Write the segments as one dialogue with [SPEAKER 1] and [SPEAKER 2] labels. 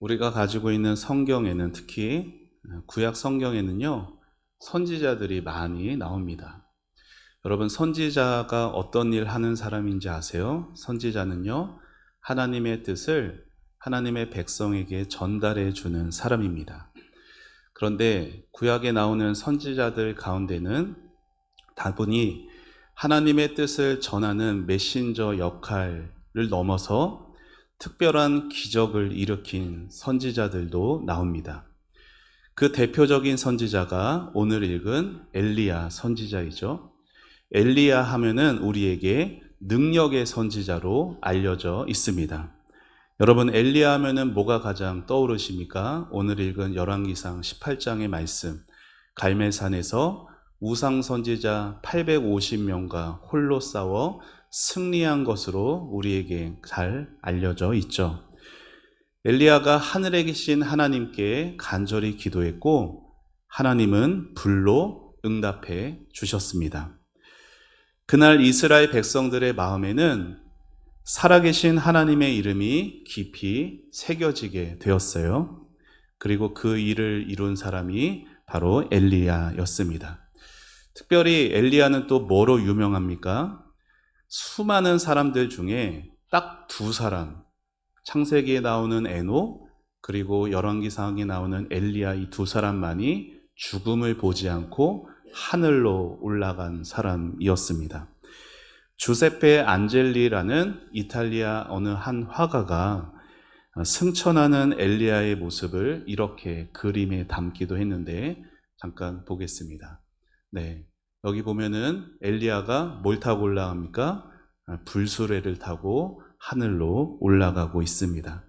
[SPEAKER 1] 우리가 가지고 있는 성경에는 특히 구약 성경에는요, 선지자들이 많이 나옵니다. 여러분, 선지자가 어떤 일 하는 사람인지 아세요? 선지자는요, 하나님의 뜻을 하나님의 백성에게 전달해 주는 사람입니다. 그런데 구약에 나오는 선지자들 가운데는 다분히 하나님의 뜻을 전하는 메신저 역할을 넘어서 특별한 기적을 일으킨 선지자들도 나옵니다. 그 대표적인 선지자가 오늘 읽은 엘리야 선지자이죠. 엘리야 하면은 우리에게 능력의 선지자로 알려져 있습니다. 여러분, 엘리야 하면은 뭐가 가장 떠오르십니까? 오늘 읽은 열왕기상 18장의 말씀, 갈멜산에서 우상 선지자 850명과 홀로 싸워 승리한 것으로 우리에게 잘 알려져 있죠. 엘리야가 하늘에 계신 하나님께 간절히 기도했고 하나님은 불로 응답해 주셨습니다. 그날 이스라엘 백성들의 마음에는 살아계신 하나님의 이름이 깊이 새겨지게 되었어요. 그리고 그 일을 이룬 사람이 바로 엘리야였습니다. 특별히 엘리야는 또 뭐로 유명합니까? 수많은 사람들 중에 딱 두 사람, 창세기에 나오는 에녹, 그리고 열왕기상에 나오는 엘리야, 이 두 사람만이 죽음을 보지 않고 하늘로 올라간 사람이었습니다. 주세페 안젤리라는 이탈리아 어느 한 화가가 승천하는 엘리야의 모습을 이렇게 그림에 담기도 했는데 잠깐 보겠습니다. 네, 여기 보면은 엘리야가 뭘 타고 올라갑니까? 불수레를 타고 하늘로 올라가고 있습니다.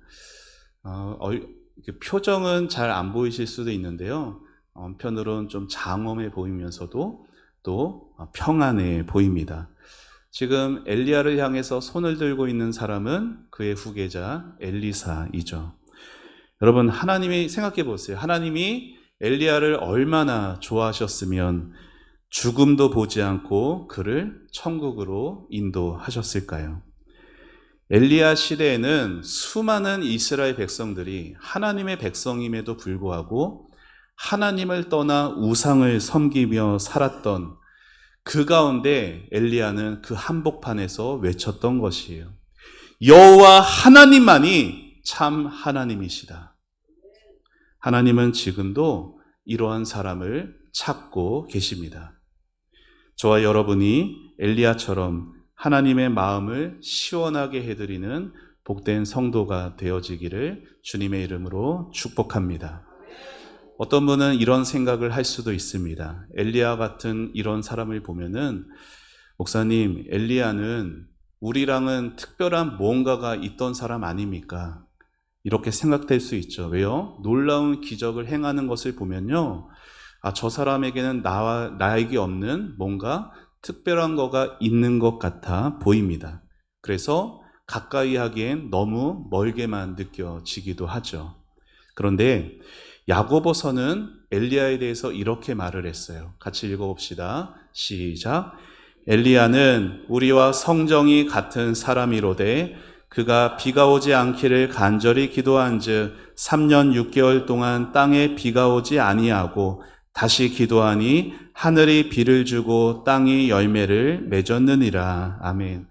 [SPEAKER 1] 표정은 잘 안 보이실 수도 있는데요. 한편으로는 좀 장엄해 보이면서도 또 평안해 보입니다. 지금 엘리야를 향해서 손을 들고 있는 사람은 그의 후계자 엘리사이죠. 여러분, 하나님이 생각해 보세요. 하나님이 엘리야를 얼마나 좋아하셨으면 죽음도 보지 않고 그를 천국으로 인도하셨을까요? 엘리야 시대에는 수많은 이스라엘 백성들이 하나님의 백성임에도 불구하고 하나님을 떠나 우상을 섬기며 살았던 그 가운데 엘리야는 그 한복판에서 외쳤던 것이에요. 여호와 하나님만이 참 하나님이시다. 하나님은 지금도 이러한 사람을 찾고 계십니다. 저와 여러분이 엘리야처럼 하나님의 마음을 시원하게 해드리는 복된 성도가 되어지기를 주님의 이름으로 축복합니다. 어떤 분은 이런 생각을 할 수도 있습니다. 엘리야 같은 이런 사람을 보면은, 목사님, 엘리야는 우리랑은 특별한 무언가가 있던 사람 아닙니까? 이렇게 생각될 수 있죠. 왜요? 놀라운 기적을 행하는 것을 보면요, 저 사람에게는 나에게 없는 뭔가 특별한 거가 있는 것 같아 보입니다. 그래서 가까이 하기엔 너무 멀게만 느껴지기도 하죠. 그런데 야고보서는 엘리야에 대해서 이렇게 말을 했어요. 같이 읽어봅시다. 시작. 엘리야는 우리와 성정이 같은 사람이로되 그가 비가 오지 않기를 간절히 기도한즉 3년 6개월 동안 땅에 비가 오지 아니하고 다시 기도하니 하늘이 비를 주고 땅이 열매를 맺었느니라. 아멘.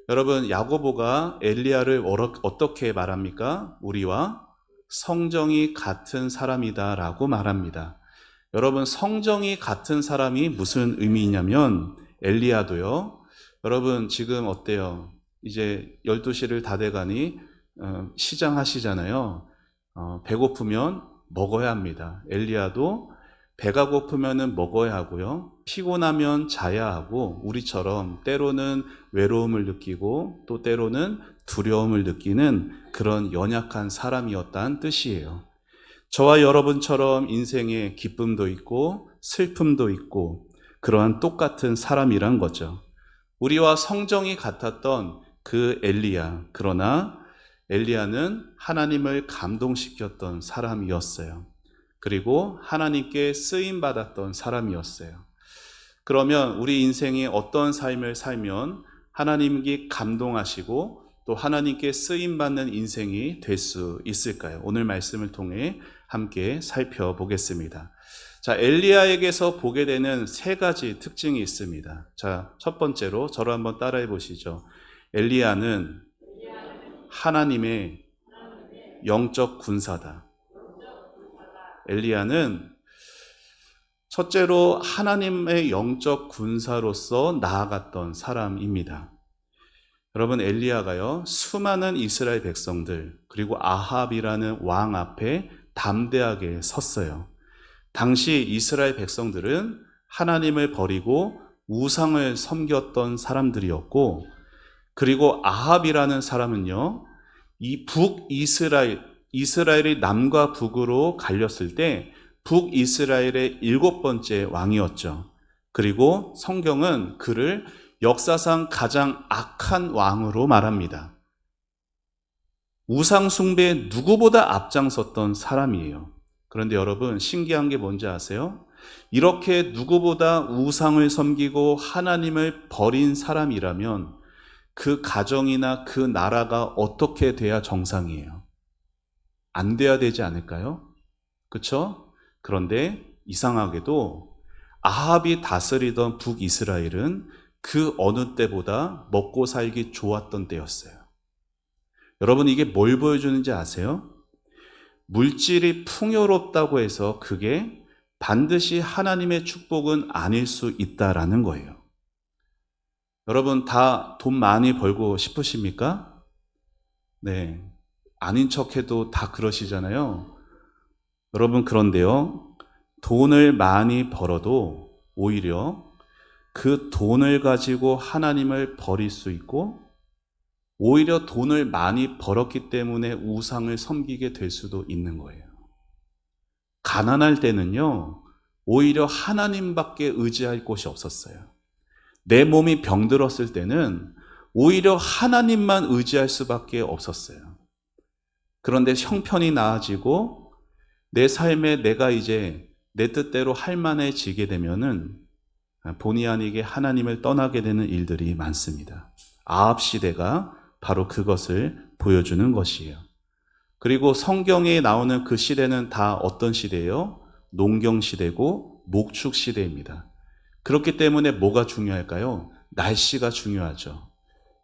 [SPEAKER 1] 여러분, 야고보가 엘리야를 어떻게 말합니까? 우리와 성정이 같은 사람이다 라고 말합니다. 여러분, 성정이 같은 사람이 무슨 의미냐면 엘리야도요, 여러분 지금 어때요? 이제 12시를 다 돼가니 시장 하시잖아요. 배고프면 먹어야 합니다. 엘리야도 배가 고프면 먹어야 하고요, 피곤하면 자야 하고, 우리처럼 때로는 외로움을 느끼고 또 때로는 두려움을 느끼는 그런 연약한 사람이었다는 뜻이에요. 저와 여러분처럼 인생에 기쁨도 있고 슬픔도 있고 그러한 똑같은 사람이란 거죠. 우리와 성정이 같았던 그 엘리야, 그러나 엘리야는 하나님을 감동시켰던 사람이었어요. 그리고 하나님께 쓰임받았던 사람이었어요. 그러면 우리 인생에 어떤 삶을 살면 하나님께 감동하시고 또 하나님께 쓰임받는 인생이 될 수 있을까요? 오늘 말씀을 통해 함께 살펴보겠습니다. 자, 엘리야에게서 보게 되는 세 가지 특징이 있습니다. 자, 첫 번째로 저를 한번 따라해 보시죠. 엘리야는 하나님의 영적 군사다. 엘리야는 첫째로 하나님의 영적 군사로서 나아갔던 사람입니다. 여러분, 엘리야가요, 수많은 이스라엘 백성들 그리고 아합이라는 왕 앞에 담대하게 섰어요. 당시 이스라엘 백성들은 하나님을 버리고 우상을 섬겼던 사람들이었고, 그리고 아합이라는 사람은요, 이 이스라엘이 남과 북으로 갈렸을 때 북이스라엘의 7번째 왕이었죠. 그리고 성경은 그를 역사상 가장 악한 왕으로 말합니다. 우상 숭배에 누구보다 앞장섰던 사람이에요. 그런데 여러분, 신기한 게 뭔지 아세요? 이렇게 누구보다 우상을 섬기고 하나님을 버린 사람이라면 그 가정이나 그 나라가 어떻게 돼야 정상이에요? 안 돼야 되지 않을까요? 그렇죠? 그런데 이상하게도 아합이 다스리던 북이스라엘은 그 어느 때보다 먹고 살기 좋았던 때였어요. 여러분, 이게 뭘 보여주는지 아세요? 물질이 풍요롭다고 해서 그게 반드시 하나님의 축복은 아닐 수 있다라는 거예요. 여러분, 다 돈 많이 벌고 싶으십니까? 네. 아닌 척해도 다 그러시잖아요. 여러분, 그런데요, 돈을 많이 벌어도 오히려 그 돈을 가지고 하나님을 버릴 수 있고, 오히려 돈을 많이 벌었기 때문에 우상을 섬기게 될 수도 있는 거예요. 가난할 때는요, 오히려 하나님밖에 의지할 곳이 없었어요. 내 몸이 병들었을 때는 오히려 하나님만 의지할 수밖에 없었어요. 그런데 형편이 나아지고 내 삶에 내가 이제 내 뜻대로 할 만해지게 되면은 본의 아니게 하나님을 떠나게 되는 일들이 많습니다. 아합 시대가 바로 그것을 보여주는 것이에요. 그리고 성경에 나오는 그 시대는 다 어떤 시대예요? 농경 시대고 목축 시대입니다. 그렇기 때문에 뭐가 중요할까요? 날씨가 중요하죠.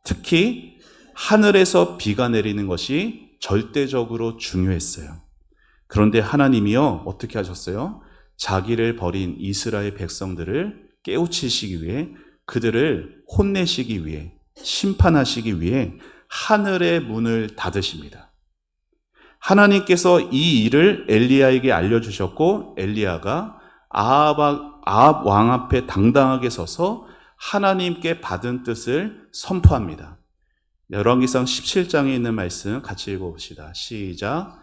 [SPEAKER 1] 특히 하늘에서 비가 내리는 것이 절대적으로 중요했어요. 그런데 하나님이요, 어떻게 하셨어요? 자기를 버린 이스라엘 백성들을 깨우치시기 위해, 그들을 혼내시기 위해, 심판하시기 위해 하늘의 문을 닫으십니다. 하나님께서 이 일을 엘리야에게 알려주셨고, 엘리야가 아합 왕 앞에 당당하게 서서 하나님께 받은 뜻을 선포합니다. 열왕기상 17장에 있는 말씀 같이 읽어봅시다. 시작.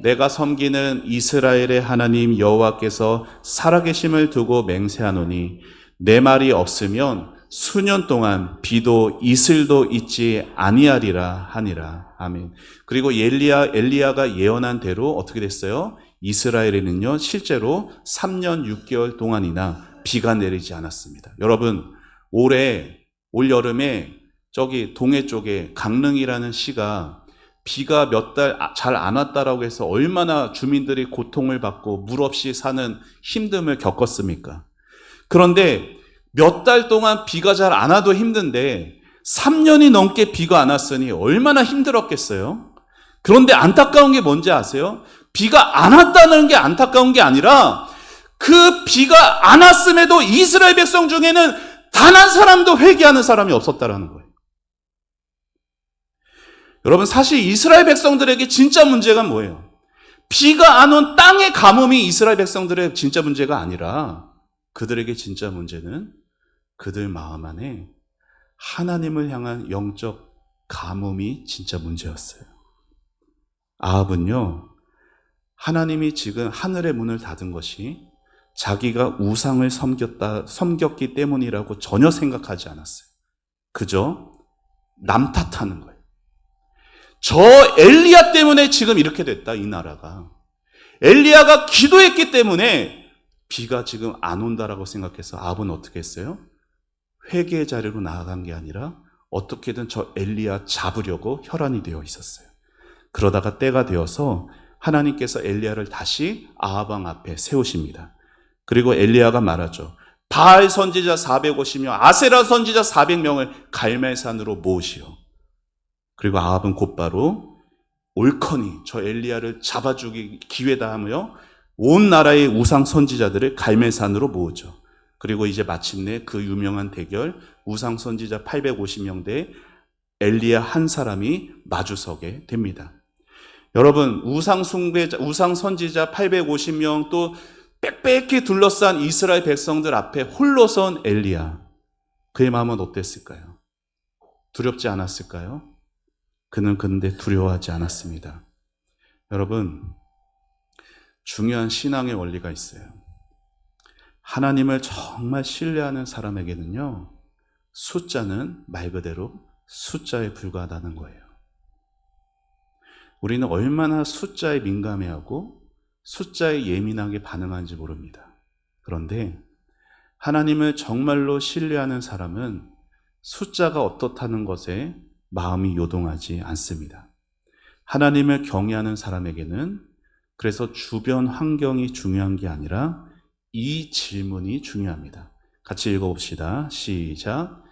[SPEAKER 1] 내가 섬기는 이스라엘의 하나님 여호와께서 살아계심을 두고 맹세하노니 내 말이 없으면 수년 동안 비도 이슬도 있지 아니하리라 하니라. 아멘. 그리고 엘리야가 예언한 대로 어떻게 됐어요? 이스라엘에는요, 실제로 3년 6개월 동안이나 비가 내리지 않았습니다. 여러분, 올 여름에 저기 동해 쪽에 강릉이라는 시가 비가 몇 달 잘 안 왔다라고 해서 얼마나 주민들이 고통을 받고 물 없이 사는 힘듦을 겪었습니까? 그런데 몇 달 동안 비가 잘 안 와도 힘든데 3년이 넘게 비가 안 왔으니 얼마나 힘들었겠어요? 그런데 안타까운 게 뭔지 아세요? 비가 안 왔다는 게 안타까운 게 아니라 그 비가 안 왔음에도 이스라엘 백성 중에는 단 한 사람도 회개하는 사람이 없었다라는 거예요. 여러분, 사실 이스라엘 백성들에게 진짜 문제가 뭐예요? 비가 안 온 땅의 가뭄이 이스라엘 백성들의 진짜 문제가 아니라 그들에게 진짜 문제는 그들 마음 안에 하나님을 향한 영적 가뭄이 진짜 문제였어요. 아합은요, 하나님이 지금 하늘의 문을 닫은 것이 자기가 우상을 섬겼기 때문이라고 전혀 생각하지 않았어요. 그저 남 탓하는 거예요. 저 엘리야 때문에 지금 이렇게 됐다, 이 나라가. 엘리야가 기도했기 때문에 비가 지금 안 온다라고 생각해서 아합은 어떻게 했어요? 회개의 자리로 나아간 게 아니라 어떻게든 저 엘리야 잡으려고 혈안이 되어 있었어요. 그러다가 때가 되어서 하나님께서 엘리야를 다시 아합 왕 앞에 세우십니다. 그리고 엘리야가 말하죠. 바알 선지자 450명, 아세라 선지자 400명을 갈멜산으로 모으시오. 그리고 아합은 곧바로 옳거니 저 엘리야를 잡아 죽이기 기회다 하며 온 나라의 우상 선지자들을 갈멜산으로 모으죠. 그리고 이제 마침내 그 유명한 대결 우상 선지자 850명 대 엘리야 한 사람이 마주서게 됩니다. 여러분, 우상 선지자 850명 또 빽빽히 둘러싼 이스라엘 백성들 앞에 홀로 선 엘리야. 그의 마음은 어땠을까요? 두렵지 않았을까요? 그는 근데 두려워하지 않았습니다. 여러분, 중요한 신앙의 원리가 있어요. 하나님을 정말 신뢰하는 사람에게는요, 숫자는 말 그대로 숫자에 불과하다는 거예요. 우리는 얼마나 숫자에 민감해하고 숫자에 예민하게 반응하는지 모릅니다. 그런데 하나님을 정말로 신뢰하는 사람은 숫자가 어떻다는 것에 마음이 요동하지 않습니다. 하나님을 경외하는 사람에게는 그래서 주변 환경이 중요한 게 아니라 이 질문이 중요합니다. 같이 읽어봅시다. 시작.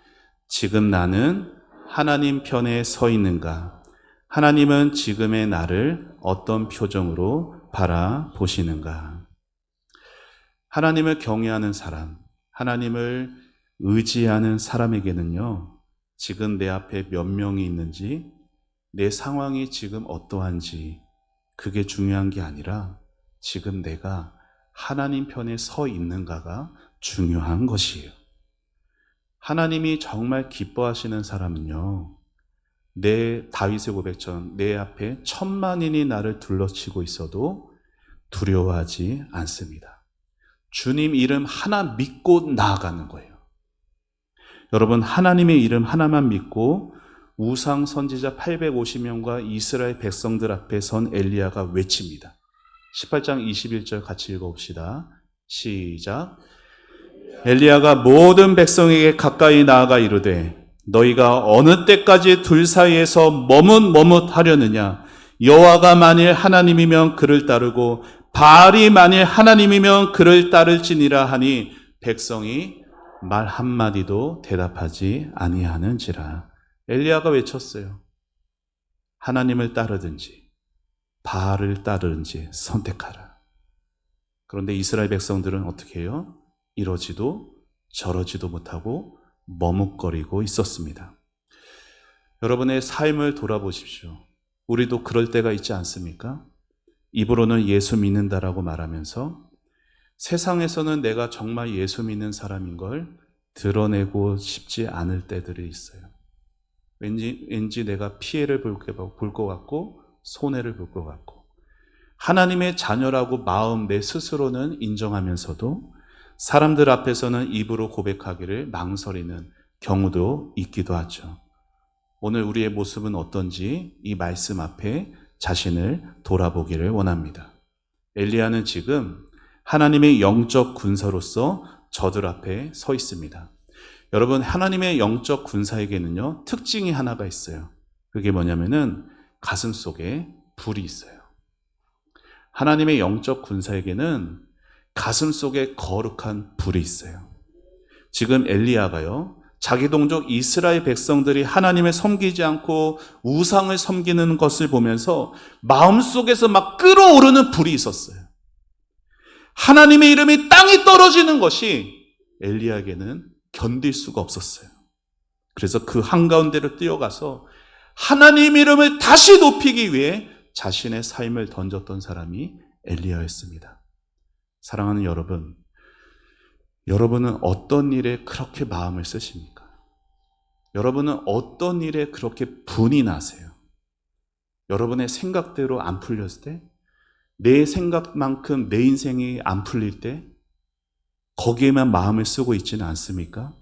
[SPEAKER 1] 지금 나는 하나님 편에 서 있는가? 하나님은 지금의 나를 어떤 표정으로 바라보시는가? 하나님을 경외하는 사람, 하나님을 의지하는 사람에게는요, 지금 내 앞에 몇 명이 있는지, 내 상황이 지금 어떠한지, 그게 중요한 게 아니라 지금 내가 하나님 편에 서 있는가가 중요한 것이에요. 하나님이 정말 기뻐하시는 사람은요, 내 다윗의 고백처럼 내 앞에 1000만인이 나를 둘러치고 있어도 두려워하지 않습니다. 주님 이름 하나 믿고 나아가는 거예요. 여러분, 하나님의 이름 하나만 믿고 우상 선지자 850명과 이스라엘 백성들 앞에 선 엘리야가 외칩니다. 18장 21절 같이 읽어봅시다. 시작. 엘리야가 모든 백성에게 가까이 나아가 이르되 너희가 어느 때까지 둘 사이에서 머뭇머뭇하려느냐? 여호와가 만일 하나님이면 그를 따르고 바알이 만일 하나님이면 그를 따를지니라 하니 백성이 말 한마디도 대답하지 아니하는지라. 엘리야가 외쳤어요. 하나님을 따르든지 바알을 따르든지 선택하라. 그런데 이스라엘 백성들은 어떻게 해요? 이러지도 저러지도 못하고 머뭇거리고 있었습니다. 여러분의 삶을 돌아보십시오. 우리도 그럴 때가 있지 않습니까? 입으로는 예수 믿는다라고 말하면서 세상에서는 내가 정말 예수 믿는 사람인 걸 드러내고 싶지 않을 때들이 있어요. 왠지 내가 피해를 볼 것 같고 손해를 볼 것 같고 하나님의 자녀라고 마음 내 스스로는 인정하면서도 사람들 앞에서는 입으로 고백하기를 망설이는 경우도 있기도 하죠. 오늘 우리의 모습은 어떤지 이 말씀 앞에 자신을 돌아보기를 원합니다. 엘리야는 지금 하나님의 영적 군사로서 저들 앞에 서 있습니다. 여러분, 하나님의 영적 군사에게는요, 특징이 하나가 있어요. 그게 뭐냐면은 가슴 속에 불이 있어요. 하나님의 영적 군사에게는 가슴 속에 거룩한 불이 있어요. 지금 엘리야가요, 자기 동족 이스라엘 백성들이 하나님을 섬기지 않고 우상을 섬기는 것을 보면서 마음속에서 막 끓어오르는 불이 있었어요. 하나님의 이름이 땅에 떨어지는 것이 엘리야에게는 견딜 수가 없었어요. 그래서 그 한가운데로 뛰어가서 하나님 이름을 다시 높이기 위해 자신의 삶을 던졌던 사람이 엘리야였습니다. 사랑하는 여러분, 여러분은 어떤 일에 그렇게 마음을 쓰십니까? 여러분은 어떤 일에 그렇게 분이 나세요? 여러분의 생각대로 안 풀렸을 때, 내 생각만큼 내 인생이 안 풀릴 때 거기에만 마음을 쓰고 있지는 않습니까?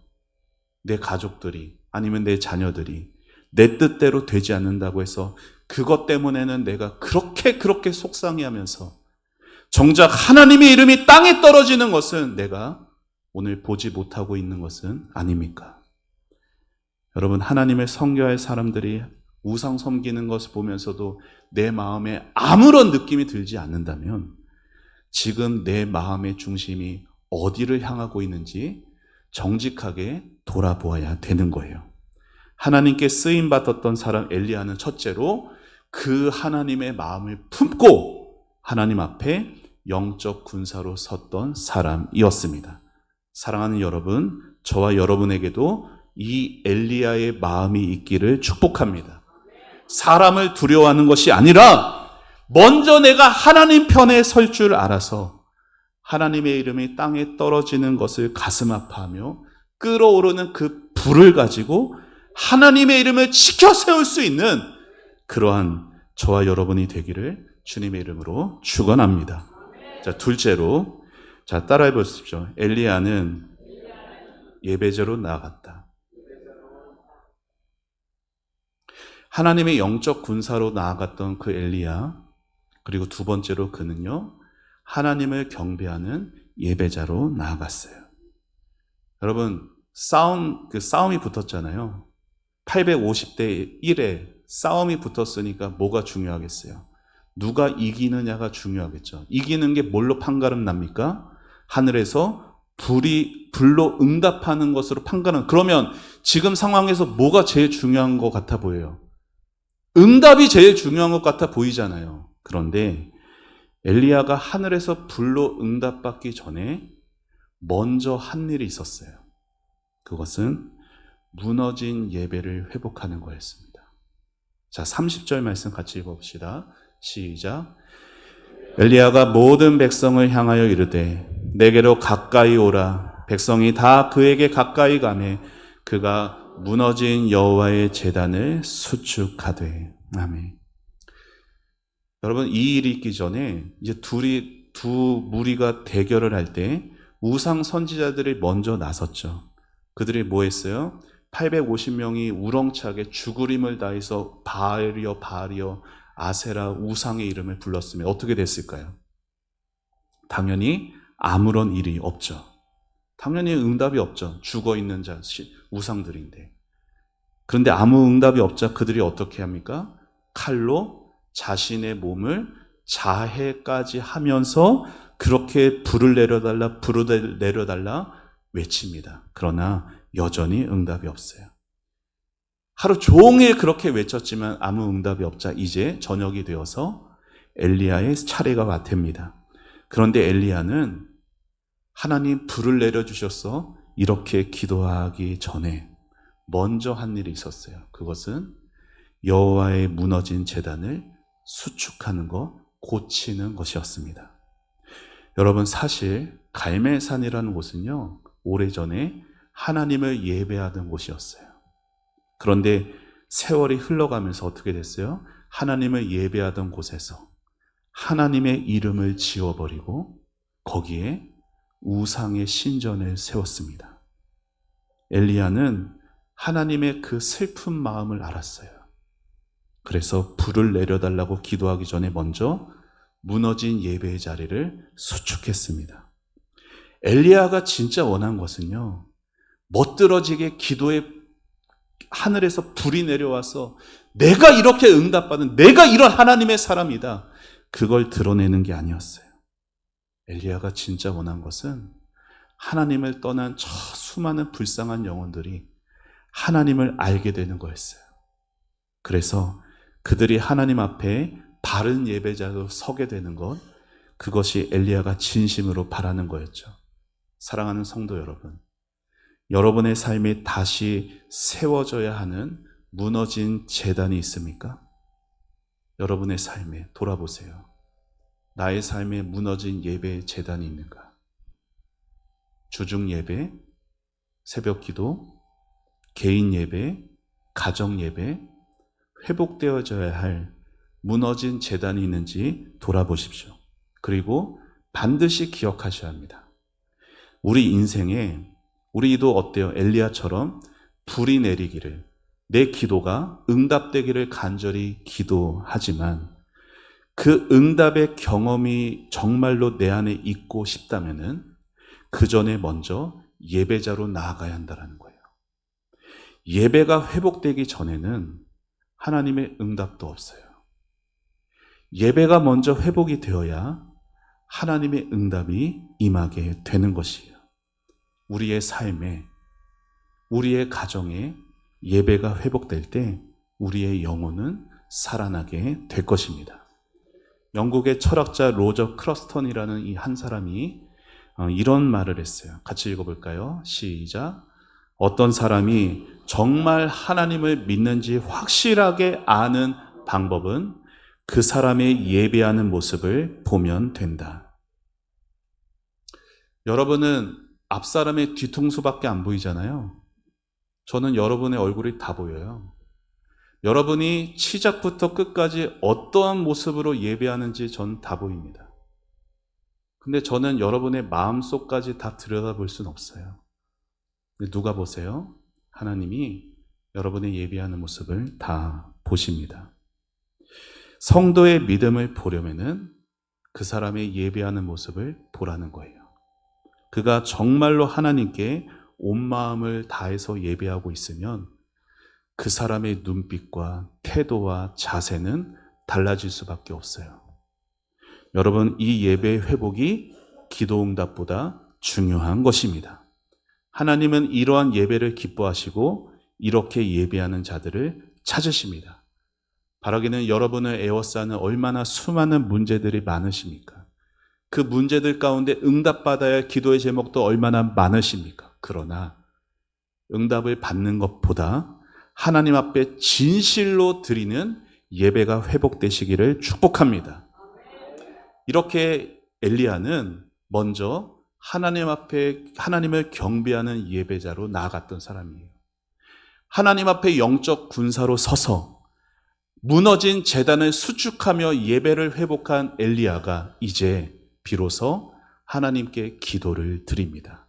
[SPEAKER 1] 내 가족들이 아니면 내 자녀들이 내 뜻대로 되지 않는다고 해서 그것 때문에는 내가 그렇게 속상해하면서 정작 하나님의 이름이 땅에 떨어지는 것은 내가 오늘 보지 못하고 있는 것은 아닙니까? 여러분, 하나님을 섬겨야 할 사람들이 우상 섬기는 것을 보면서도 내 마음에 아무런 느낌이 들지 않는다면 지금 내 마음의 중심이 어디를 향하고 있는지 정직하게 돌아보아야 되는 거예요. 하나님께 쓰임 받았던 사람 엘리야는 첫째로 그 하나님의 마음을 품고 하나님 앞에 영적 군사로 섰던 사람이었습니다. 사랑하는 여러분, 저와 여러분에게도 이 엘리야의 마음이 있기를 축복합니다. 사람을 두려워하는 것이 아니라 먼저 내가 하나님 편에 설 줄 알아서 하나님의 이름이 땅에 떨어지는 것을 가슴 아파하며 끓어오르는 그 불을 가지고 하나님의 이름을 지켜 세울 수 있는 그러한 저와 여러분이 되기를 주님의 이름으로 축원합니다. 자, 둘째로, 자, 따라해 보십시오. 엘리야는 예배자로 나아갔다. 하나님의 영적 군사로 나아갔던 그 엘리야, 그리고 두 번째로 그는요, 하나님을 경배하는 예배자로 나아갔어요. 여러분, 싸움이 붙었잖아요. 850대 1에 싸움이 붙었으니까 뭐가 중요하겠어요? 누가 이기느냐가 중요하겠죠. 이기는 게 뭘로 판가름 납니까? 하늘에서 불로 응답하는 것으로 판가름. 그러면 지금 상황에서 뭐가 제일 중요한 것 같아 보여요? 응답이 제일 중요한 것 같아 보이잖아요. 그런데 엘리야가 하늘에서 불로 응답받기 전에 먼저 한 일이 있었어요. 그것은 무너진 예배를 회복하는 거였습니다. 자, 30절 말씀 같이 읽어봅시다. 시작. 엘리야가 모든 백성을 향하여 이르되 내게로 가까이 오라. 백성이 다 그에게 가까이 가매 그가 무너진 여호와의 제단을 수축하되. 아멘. 여러분, 이 일이 있기 전에 이제 두 무리가 대결을 할 때 우상 선지자들이 먼저 나섰죠. 그들이 뭐 했어요? 850명이 우렁차게 죽으림을 다해서 바알이여 바알이여 아세라 우상의 이름을 불렀으면 어떻게 됐을까요? 당연히 아무런 일이 없죠. 당연히 응답이 없죠. 죽어있는 우상들인데. 그런데 아무 응답이 없자 그들이 어떻게 합니까? 칼로 자신의 몸을 자해까지 하면서 그렇게 불을 내려달라 외칩니다. 그러나 여전히 응답이 없어요. 하루 종일 그렇게 외쳤지만 아무 응답이 없자 이제 저녁이 되어서 엘리야의 차례가 왔답니다. 그런데 엘리야는 하나님 불을 내려주셔서 이렇게 기도하기 전에 먼저 한 일이 있었어요. 그것은 여호와의 무너진 제단을 수축하는 것, 고치는 것이었습니다. 여러분, 사실 갈멜산이라는 곳은요, 오래전에 하나님을 예배하던 곳이었어요. 그런데 세월이 흘러가면서 어떻게 됐어요? 하나님을 예배하던 곳에서 하나님의 이름을 지워버리고 거기에 우상의 신전을 세웠습니다. 엘리야는 하나님의 그 슬픈 마음을 알았어요. 그래서 불을 내려달라고 기도하기 전에 먼저 무너진 예배의 자리를 수축했습니다. 엘리야가 진짜 원한 것은요, 멋들어지게 기도에 하늘에서 불이 내려와서 내가 이렇게 응답받은, 내가 이런 하나님의 사람이다, 그걸 드러내는 게 아니었어요. 엘리야가 진짜 원한 것은 하나님을 떠난 저 수많은 불쌍한 영혼들이 하나님을 알게 되는 거였어요. 그래서 그들이 하나님 앞에 바른 예배자로 서게 되는 것, 그것이 엘리야가 진심으로 바라는 거였죠. 사랑하는 성도 여러분, 여러분의 삶에 다시 세워져야 하는 무너진 제단이 있습니까? 여러분의 삶에 돌아보세요. 나의 삶에 무너진 예배의 제단이 있는가? 주중 예배, 새벽 기도, 개인 예배, 가정 예배, 회복되어져야 할 무너진 제단이 있는지 돌아보십시오. 그리고 반드시 기억하셔야 합니다. 우리 인생에 우리도 어때요? 엘리야처럼 불이 내리기를, 내 기도가 응답되기를 간절히 기도하지만 그 응답의 경험이 정말로 내 안에 있고 싶다면은 그 전에 먼저 예배자로 나아가야 한다는 거예요. 예배가 회복되기 전에는 하나님의 응답도 없어요. 예배가 먼저 회복이 되어야 하나님의 응답이 임하게 되는 것이에요. 우리의 삶에, 우리의 가정에 예배가 회복될 때 우리의 영혼은 살아나게 될 것입니다. 영국의 철학자 로저 크러스턴이라는 이 한 사람이 이런 말을 했어요. 같이 읽어볼까요? 시작. 어떤 사람이 정말 하나님을 믿는지 확실하게 아는 방법은 그 사람의 예배하는 모습을 보면 된다. 여러분은 앞사람의 뒤통수밖에 안 보이잖아요. 저는 여러분의 얼굴이 다 보여요. 여러분이 시작부터 끝까지 어떠한 모습으로 예배하는지 전 다 보입니다. 근데 저는 여러분의 마음속까지 다 들여다볼 수는 없어요. 근데 누가 보세요? 하나님이 여러분의 예배하는 모습을 다 보십니다. 성도의 믿음을 보려면은 그 사람의 예배하는 모습을 보라는 거예요. 그가 정말로 하나님께 온 마음을 다해서 예배하고 있으면 그 사람의 눈빛과 태도와 자세는 달라질 수밖에 없어요. 여러분, 이 예배 회복이 기도 응답보다 중요한 것입니다. 하나님은 이러한 예배를 기뻐하시고 이렇게 예배하는 자들을 찾으십니다. 바라기는 여러분을 에워싸는 얼마나 수많은 문제들이 많으십니까? 그 문제들 가운데 응답받아야 할 기도의 제목도 얼마나 많으십니까? 그러나 응답을 받는 것보다 하나님 앞에 진실로 드리는 예배가 회복되시기를 축복합니다. 이렇게 엘리야는 먼저 하나님 앞에 하나님을 경배하는 예배자로 나아갔던 사람이에요. 하나님 앞에 영적 군사로 서서 무너진 제단을 수축하며 예배를 회복한 엘리야가 이제 비로소 하나님께 기도를 드립니다.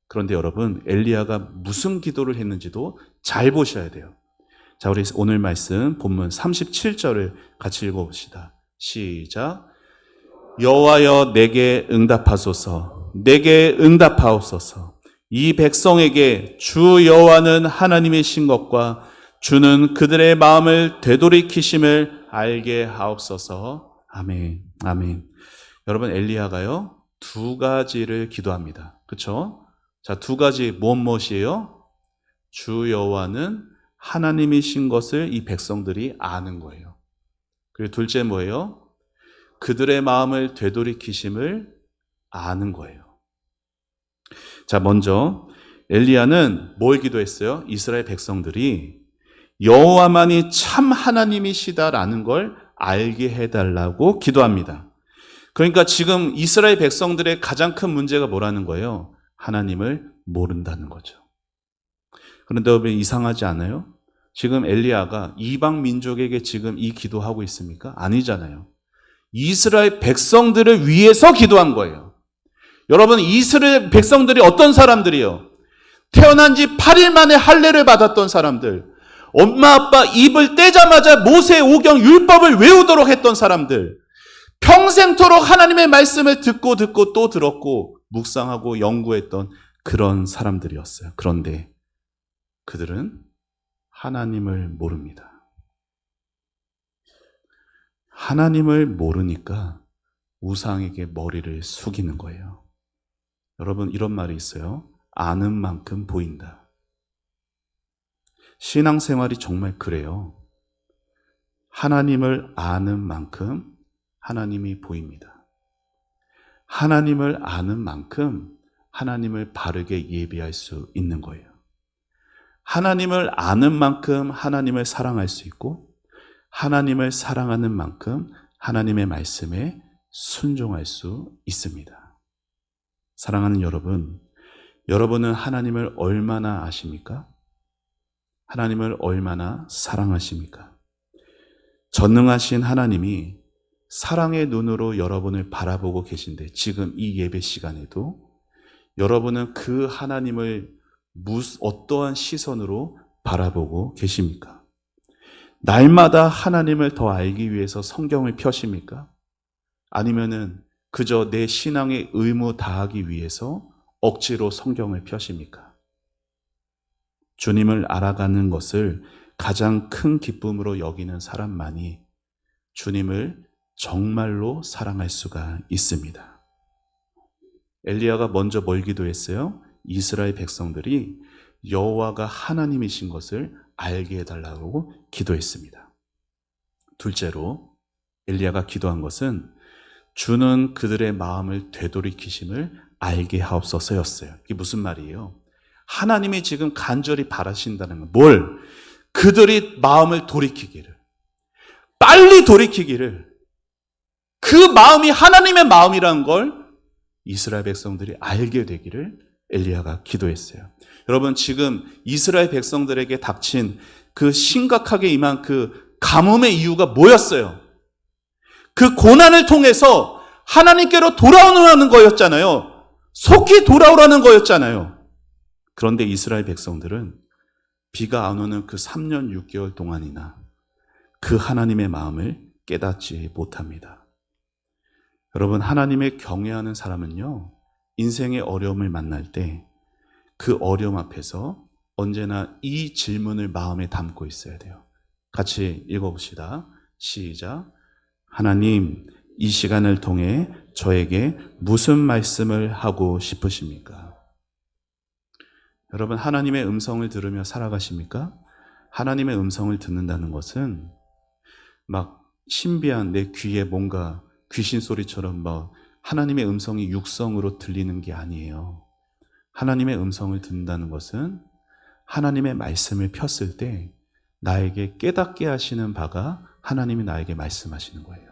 [SPEAKER 1] 그런데 여러분, 엘리야가 무슨 기도를 했는지도 잘 보셔야 돼요. 자, 우리 오늘 말씀 본문 37절을 같이 읽어봅시다. 시작. 여호와여 내게 응답하소서. 내게 응답하옵소서. 이 백성에게 주 여호와는 하나님이신 것과 주는 그들의 마음을 되돌이키심을 알게 하옵소서. 아멘. 아멘. 여러분, 엘리야가요 두 가지를 기도합니다. 그렇죠? 자, 두 가지 무엇이에요? 주 여호와는 하나님이신 것을 이 백성들이 아는 거예요. 그리고 둘째 뭐예요? 그들의 마음을 되돌이키심을 아는 거예요. 자, 먼저 엘리야는 뭘 기도했어요? 이스라엘 백성들이 여호와만이 참 하나님이시다라는 걸 알게 해달라고 기도합니다. 그러니까 지금 이스라엘 백성들의 가장 큰 문제가 뭐라는 거예요? 하나님을 모른다는 거죠. 그런데 왜 이상하지 않아요? 지금 엘리야가 이방 민족에게 지금 이 기도하고 있습니까? 아니잖아요. 이스라엘 백성들을 위해서 기도한 거예요. 여러분, 이스라엘 백성들이 어떤 사람들이요? 태어난 지 8일 만에 할례를 받았던 사람들, 엄마 아빠 입을 떼자마자 모세 오경 율법을 외우도록 했던 사람들, 평생토록 하나님의 말씀을 듣고 또 들었고 묵상하고 연구했던 그런 사람들이었어요. 그런데 그들은 하나님을 모릅니다. 하나님을 모르니까 우상에게 머리를 숙이는 거예요. 여러분, 이런 말이 있어요. 아는 만큼 보인다. 신앙생활이 정말 그래요. 하나님을 아는 만큼 하나님이 보입니다. 하나님을 아는 만큼 하나님을 바르게 예배할 수 있는 거예요. 하나님을 아는 만큼 하나님을 사랑할 수 있고, 하나님을 사랑하는 만큼 하나님의 말씀에 순종할 수 있습니다. 사랑하는 여러분, 여러분은 하나님을 얼마나 아십니까? 하나님을 얼마나 사랑하십니까? 전능하신 하나님이 사랑의 눈으로 여러분을 바라보고 계신데 지금 이 예배 시간에도 여러분은 그 하나님을 어떠한 시선으로 바라보고 계십니까? 날마다 하나님을 더 알기 위해서 성경을 펴십니까? 아니면은 그저 내 신앙의 의무 다하기 위해서 억지로 성경을 펴십니까? 주님을 알아가는 것을 가장 큰 기쁨으로 여기는 사람만이 주님을 정말로 사랑할 수가 있습니다. 엘리야가 먼저 뭘 기도했어요? 이스라엘 백성들이 여호와가 하나님이신 것을 알게 해달라고 기도했습니다. 둘째로 엘리야가 기도한 것은 주는 그들의 마음을 되돌이키심을 알게 하옵소서였어요. 이게 무슨 말이에요? 하나님이 지금 간절히 바라신다는 건 뭘? 그들이 마음을 돌이키기를, 빨리 돌이키기를, 그 마음이 하나님의 마음이라는 걸 이스라엘 백성들이 알게 되기를 엘리야가 기도했어요. 여러분, 지금 이스라엘 백성들에게 닥친 그 심각하게 임한 그 가뭄의 이유가 뭐였어요? 그 고난을 통해서 하나님께로 돌아오는 거였잖아요. 속히 돌아오라는 거였잖아요. 그런데 이스라엘 백성들은 비가 안 오는 그 3년 6개월 동안이나 그 하나님의 마음을 깨닫지 못합니다. 여러분, 하나님을 경외하는 사람은요, 인생의 어려움을 만날 때 그 어려움 앞에서 언제나 이 질문을 마음에 담고 있어야 돼요. 같이 읽어봅시다. 시작. 하나님, 이 시간을 통해 저에게 무슨 말씀을 하고 싶으십니까? 여러분, 하나님의 음성을 들으며 살아가십니까? 하나님의 음성을 듣는다는 것은 막 신비한 내 귀에 뭔가 귀신 소리처럼 막 하나님의 음성이 육성으로 들리는 게 아니에요. 하나님의 음성을 듣는다는 것은 하나님의 말씀을 폈을 때 나에게 깨닫게 하시는 바가 하나님이 나에게 말씀하시는 거예요.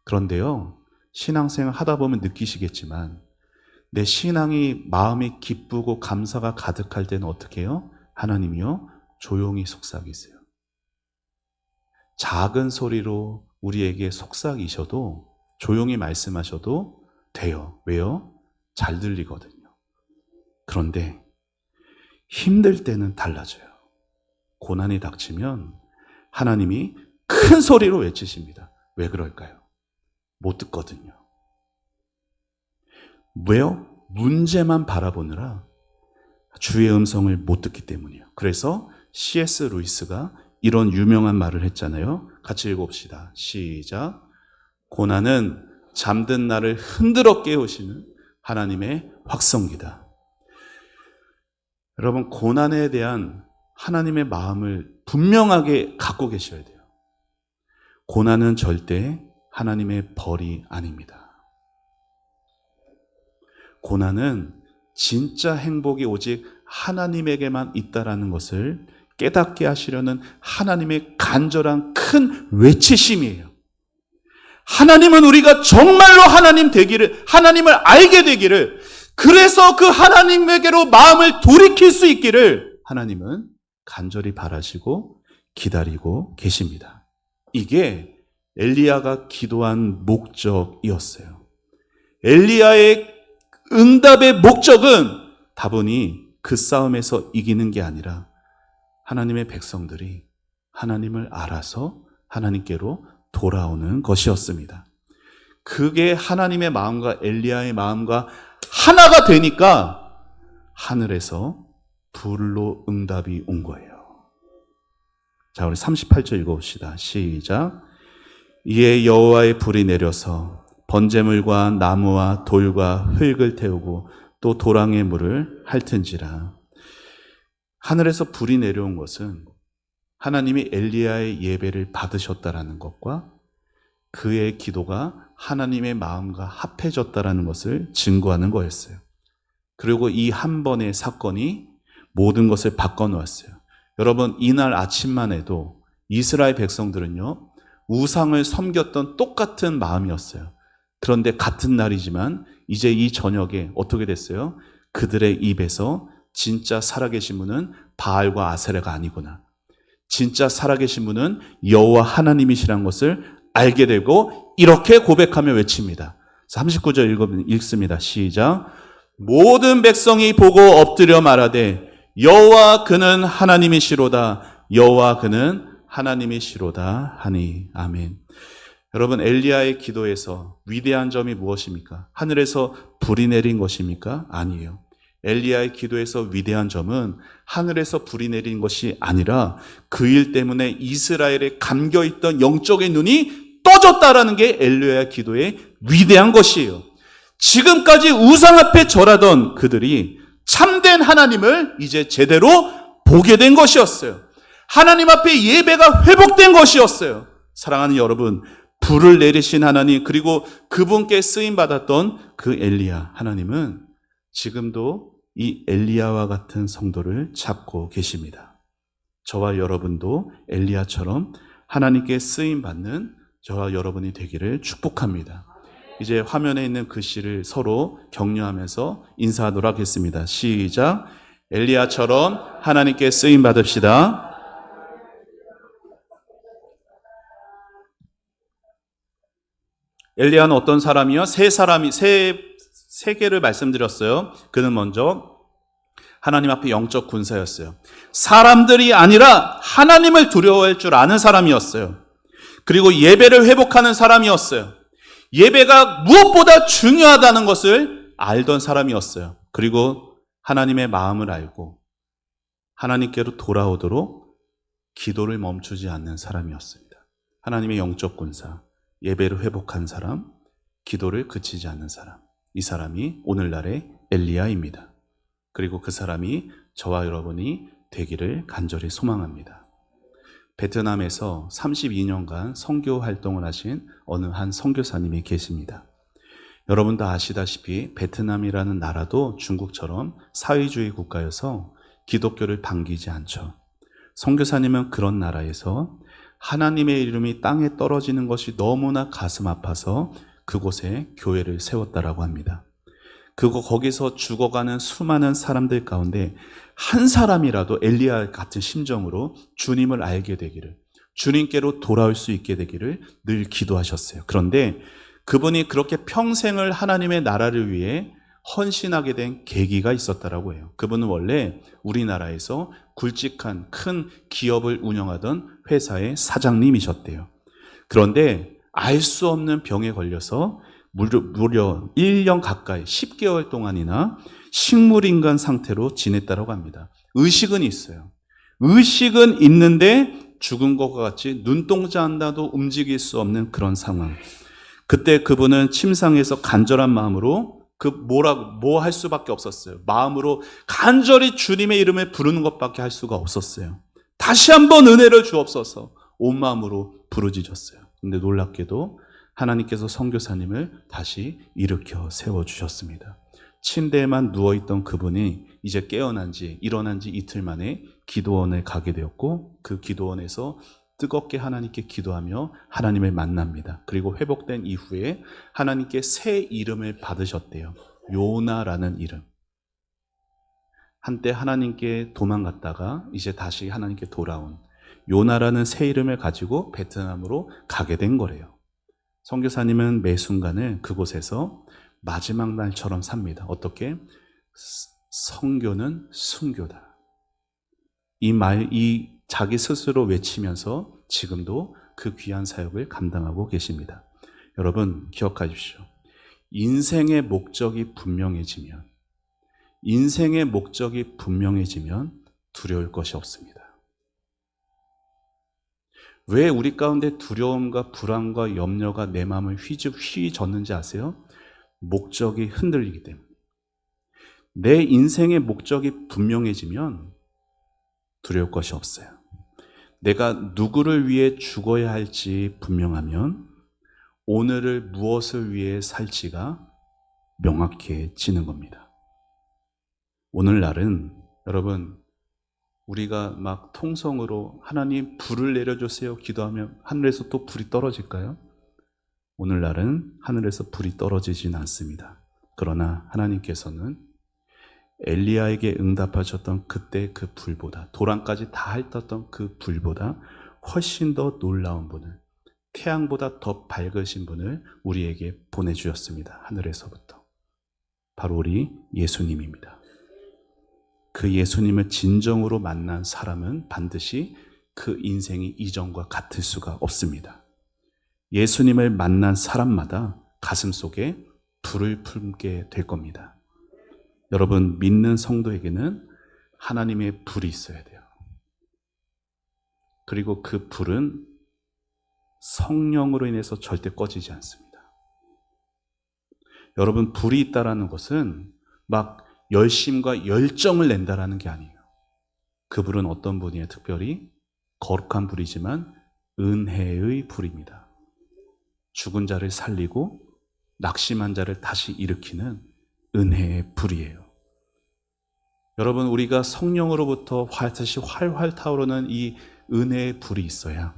[SPEAKER 1] 그런데요, 신앙생활 하다 보면 느끼시겠지만 내 신앙이 마음이 기쁘고 감사가 가득할 때는 어떻게 해요? 하나님이요, 조용히 속삭이세요. 작은 소리로 우리에게 속삭이셔도, 조용히 말씀하셔도 돼요. 왜요? 잘 들리거든요. 그런데 힘들 때는 달라져요. 고난이 닥치면 하나님이 큰 소리로 외치십니다. 왜 그럴까요? 못 듣거든요. 왜요? 문제만 바라보느라 주의 음성을 못 듣기 때문이에요. 그래서 C.S. 루이스가 이런 유명한 말을 했잖아요. 같이 읽어봅시다. 시작. 고난은 잠든 나를 흔들어 깨우시는 하나님의 확성기다. 여러분, 고난에 대한 하나님의 마음을 분명하게 갖고 계셔야 돼요. 고난은 절대 하나님의 벌이 아닙니다. 고난은 진짜 행복이 오직 하나님에게만 있다라는 것을 깨닫게 하시려는 하나님의 간절한 큰 외치심이에요. 하나님은 우리가 정말로 하나님 되기를, 하나님을 알게 되기를, 그래서 그 하나님에게로 마음을 돌이킬 수 있기를 하나님은 간절히 바라시고 기다리고 계십니다. 이게 엘리야가 기도한 목적이었어요. 엘리야의 응답의 목적은 다분히 그 싸움에서 이기는 게 아니라 하나님의 백성들이 하나님을 알아서 하나님께로 돌아오는 것이었습니다. 그게 하나님의 마음과 엘리야의 마음과 하나가 되니까 하늘에서 불로 응답이 온 거예요. 자, 우리 38절 읽어봅시다. 시작. 이에 여호와의 불이 내려서 번제물과 나무와 돌과 흙을 태우고 또 도랑의 물을 핥은지라. 하늘에서 불이 내려온 것은 하나님이 엘리야의 예배를 받으셨다라는 것과 그의 기도가 하나님의 마음과 합해졌다라는 것을 증거하는 거였어요. 그리고 이 한 번의 사건이 모든 것을 바꿔놓았어요. 여러분, 이날 아침만 해도 이스라엘 백성들은요, 우상을 섬겼던 똑같은 마음이었어요. 그런데 같은 날이지만 이제 이 저녁에 어떻게 됐어요? 그들의 입에서 진짜 살아계신 분은 바알과 아세라가 아니구나, 진짜 살아계신 분은 여호와 하나님이시라는 것을 알게 되고 이렇게 고백하며 외칩니다. 39절 읽습니다. 시작. 모든 백성이 보고 엎드려 말하되 여호와 그는 하나님이시로다, 여호와 그는 하나님이시로다 하니. 아멘. 여러분, 엘리야의 기도에서 위대한 점이 무엇입니까? 하늘에서 불이 내린 것입니까? 아니에요. 엘리야의 기도에서 위대한 점은 하늘에서 불이 내린 것이 아니라 그 일 때문에 이스라엘에 감겨있던 영적인 눈이 떠졌다라는 게 엘리야의 기도의 위대한 것이에요. 지금까지 우상 앞에 절하던 그들이 참된 하나님을 이제 제대로 보게 된 것이었어요. 하나님 앞에 예배가 회복된 것이었어요. 사랑하는 여러분, 불을 내리신 하나님, 그리고 그분께 쓰임받았던 그 엘리야 하나님은 지금도 이 엘리야와 같은 성도를 찾고 계십니다. 저와 여러분도 엘리야처럼 하나님께 쓰임받는 저와 여러분이 되기를 축복합니다. 이제 화면에 있는 글씨를 서로 격려하면서 인사하도록 하겠습니다. 시작. 엘리야처럼 하나님께 쓰임받읍시다. 엘리야는 어떤 사람이요? 세 개를 말씀드렸어요. 그는 먼저 하나님 앞에 영적 군사였어요. 사람들이 아니라 하나님을 두려워할 줄 아는 사람이었어요. 그리고 예배를 회복하는 사람이었어요. 예배가 무엇보다 중요하다는 것을 알던 사람이었어요. 그리고 하나님의 마음을 알고 하나님께로 돌아오도록 기도를 멈추지 않는 사람이었습니다. 하나님의 영적 군사, 예배를 회복한 사람, 기도를 그치지 않는 사람. 이 사람이 오늘날의 엘리야입니다. 그리고 그 사람이 저와 여러분이 되기를 간절히 소망합니다. 베트남에서 32년간 선교 활동을 하신 어느 한 선교사님이 계십니다. 여러분도 아시다시피 베트남이라는 나라도 중국처럼 사회주의 국가여서 기독교를 반기지 않죠. 선교사님은 그런 나라에서 하나님의 이름이 땅에 떨어지는 것이 너무나 가슴 아파서 그곳에 교회를 세웠다라고 합니다. 거기서 죽어가는 수많은 사람들 가운데 한 사람이라도 엘리야 같은 심정으로 주님을 알게 되기를, 주님께로 돌아올 수 있게 되기를 늘 기도하셨어요. 그런데 그분이 그렇게 평생을 하나님의 나라를 위해 헌신하게 된 계기가 있었다라고 해요. 그분은 원래 우리나라에서 굵직한 큰 기업을 운영하던 회사의 사장님이셨대요. 그런데 알 수 없는 병에 걸려서 무려 1년 가까이 10개월 동안이나 식물인간 상태로 지냈다고 합니다. 의식은 있어요. 의식은 있는데 죽은 것과 같이 눈동자 하나도 움직일 수 없는 그런 상황. 그때 그분은 침상에서 간절한 마음으로 뭐 할 수밖에 없었어요. 마음으로 간절히 주님의 이름을 부르는 것밖에 할 수가 없었어요. 다시 한번 은혜를 주옵소서 온 마음으로 부르짖었어요. 근데 놀랍게도 하나님께서 선교사님을 다시 일으켜 세워주셨습니다. 침대에만 누워있던 그분이 이제 일어난 지 이틀 만에 기도원에 가게 되었고, 그 기도원에서 뜨겁게 하나님께 기도하며 하나님을 만납니다. 그리고 회복된 이후에 하나님께 새 이름을 받으셨대요. 요나라는 이름. 한때 하나님께 도망갔다가 이제 다시 하나님께 돌아온 요나라는 새 이름을 가지고 베트남으로 가게 된 거래요. 선교사님은 매 순간을 그곳에서 마지막 날처럼 삽니다. 어떻게? 선교는 순교다. 이 자기 스스로 외치면서 지금도 그 귀한 사역을 감당하고 계십니다. 여러분 기억하십시오. 인생의 목적이 분명해지면 두려울 것이 없습니다. 왜 우리 가운데 두려움과 불안과 염려가 내 마음을 휘젓는지 아세요? 목적이 흔들리기 때문에. 내 인생의 목적이 분명해지면 두려울 것이 없어요. 내가 누구를 위해 죽어야 할지 분명하면 오늘을 무엇을 위해 살지가 명확해지는 겁니다. 오늘날은 여러분, 우리가 막 통성으로 하나님 불을 내려주세요 기도하면 하늘에서 또 불이 떨어질까요? 오늘날은 하늘에서 불이 떨어지진 않습니다. 그러나 하나님께서는 엘리야에게 응답하셨던 그때 그 불보다, 도랑까지 다 핥았던 그 불보다 훨씬 더 놀라운 분을, 태양보다 더 밝으신 분을 우리에게 보내주셨습니다. 하늘에서부터. 바로 우리 예수님입니다. 그 예수님을 진정으로 만난 사람은 반드시 그 인생이 이전과 같을 수가 없습니다. 예수님을 만난 사람마다 가슴속에 불을 품게 될 겁니다. 여러분, 믿는 성도에게는 하나님의 불이 있어야 돼요. 그리고 그 불은 성령으로 인해서 절대 꺼지지 않습니다. 여러분, 불이 있다라는 것은 막 열심과 열정을 낸다라는 게 아니에요. 그 불은 어떤 분이에요? 특별히 거룩한 불이지만 은혜의 불입니다. 죽은 자를 살리고 낙심한 자를 다시 일으키는 은혜의 불이에요. 여러분, 우리가 성령으로부터 다시 활활 타오르는 이 은혜의 불이 있어야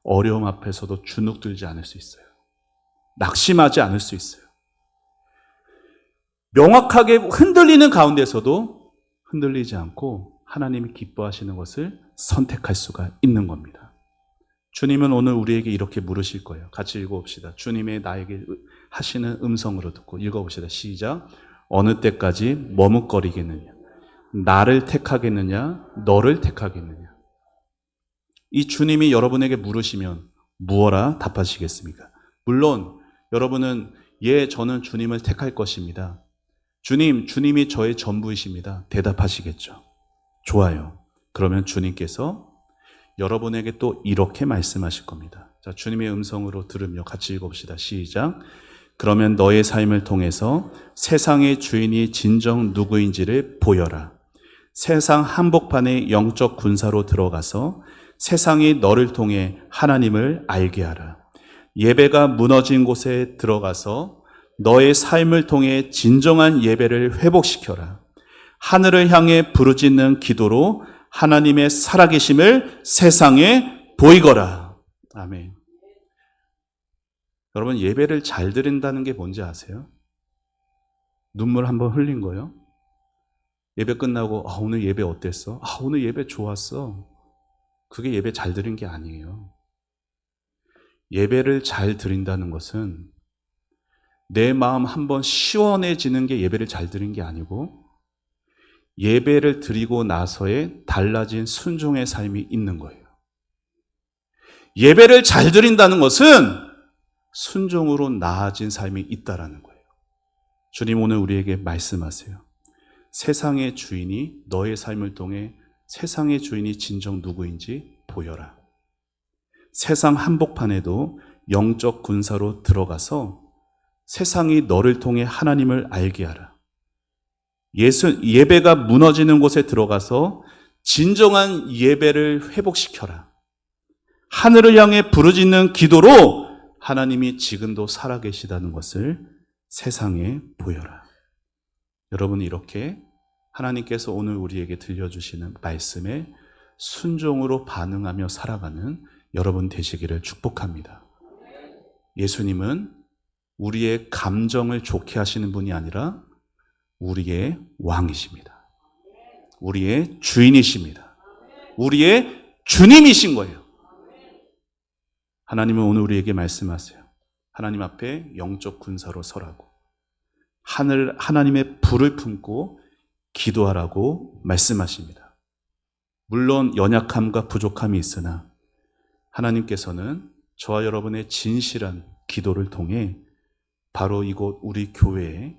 [SPEAKER 1] 어려움 앞에서도 주눅들지 않을 수 있어요. 낙심하지 않을 수 있어요. 명확하게 흔들리는 가운데서도 흔들리지 않고 하나님이 기뻐하시는 것을 선택할 수가 있는 겁니다. 주님은 오늘 우리에게 이렇게 물으실 거예요. 같이 읽어봅시다. 주님의 나에게 하시는 음성으로 듣고 읽어봅시다. 시작. 어느 때까지 머뭇거리겠느냐? 나를 택하겠느냐? 너를 택하겠느냐? 이 주님이 여러분에게 물으시면 무엇라 답하시겠습니까? 물론 여러분은 예, 저는 주님을 택할 것입니다. 주님이 저의 전부이십니다. 대답하시겠죠. 좋아요. 그러면 주님께서 여러분에게 또 이렇게 말씀하실 겁니다. 자, 주님의 음성으로 들으며 같이 읽어봅시다. 시작. 그러면 너의 삶을 통해서 세상의 주인이 진정 누구인지를 보여라. 세상 한복판의 영적 군사로 들어가서 세상이 너를 통해 하나님을 알게 하라. 예배가 무너진 곳에 들어가서 너의 삶을 통해 진정한 예배를 회복시켜라. 하늘을 향해 부르짖는 기도로 하나님의 살아계심을 세상에 보이거라. 아멘. 여러분, 예배를 잘 드린다는 게 뭔지 아세요? 눈물 한번 흘린 거예요? 예배 끝나고 오늘 예배 어땠어? 오늘 예배 좋았어. 그게 예배 잘 드린 게 아니에요. 예배를 잘 드린다는 것은 내 마음 한번 시원해지는 게 예배를 잘 드린 게 아니고 예배를 드리고 나서의 달라진 순종의 삶이 있는 거예요. 예배를 잘 드린다는 것은 순종으로 나아진 삶이 있다라는 거예요. 주님 오늘 우리에게 말씀하세요. 세상의 주인이 너의 삶을 통해 세상의 주인이 진정 누구인지 보여라. 세상 한복판에도 영적 군사로 들어가서 세상이 너를 통해 하나님을 알게 하라. 예배가 무너지는 곳에 들어가서 진정한 예배를 회복시켜라. 하늘을 향해 부르짖는 기도로 하나님이 지금도 살아계시다는 것을 세상에 보여라. 여러분, 이렇게 하나님께서 오늘 우리에게 들려주시는 말씀에 순종으로 반응하며 살아가는 여러분 되시기를 축복합니다. 예수님은 우리의 감정을 좋게 하시는 분이 아니라 우리의 왕이십니다. 우리의 주인이십니다. 우리의 주님이신 거예요. 하나님은 오늘 우리에게 말씀하세요. 하나님 앞에 영적 군사로 서라고. 하나님의 불을 품고 기도하라고 말씀하십니다. 물론 연약함과 부족함이 있으나 하나님께서는 저와 여러분의 진실한 기도를 통해 바로 이곳 우리 교회에,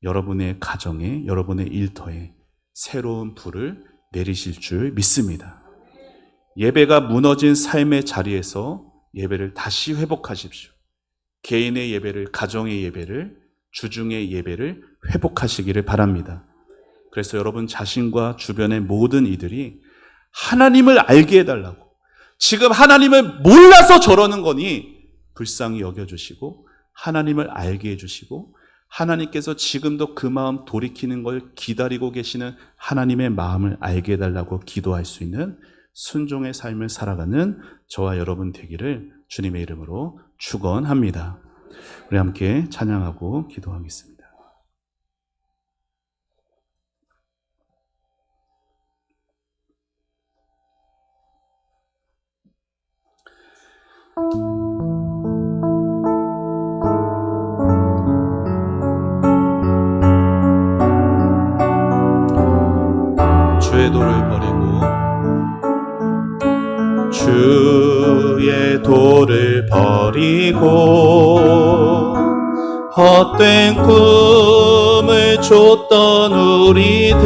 [SPEAKER 1] 여러분의 가정에, 여러분의 일터에 새로운 불을 내리실 줄 믿습니다. 예배가 무너진 삶의 자리에서 예배를 다시 회복하십시오. 개인의 예배를, 가정의 예배를, 주중의 예배를 회복하시기를 바랍니다. 그래서 여러분 자신과 주변의 모든 이들이 하나님을 알게 해달라고, 지금 하나님을 몰라서 저러는 거니 불쌍히 여겨주시고 하나님을 알게 해주시고 하나님께서 지금도 그 마음 돌이키는 걸 기다리고 계시는 하나님의 마음을 알게 해달라고 기도할 수 있는 순종의 삶을 살아가는 저와 여러분 되기를 주님의 이름으로 축원합니다. 우리 함께 찬양하고 기도하겠습니다. 주의 도를 버리고 주의 도를 버리고 헛된 기쁨을 줬던 우리들,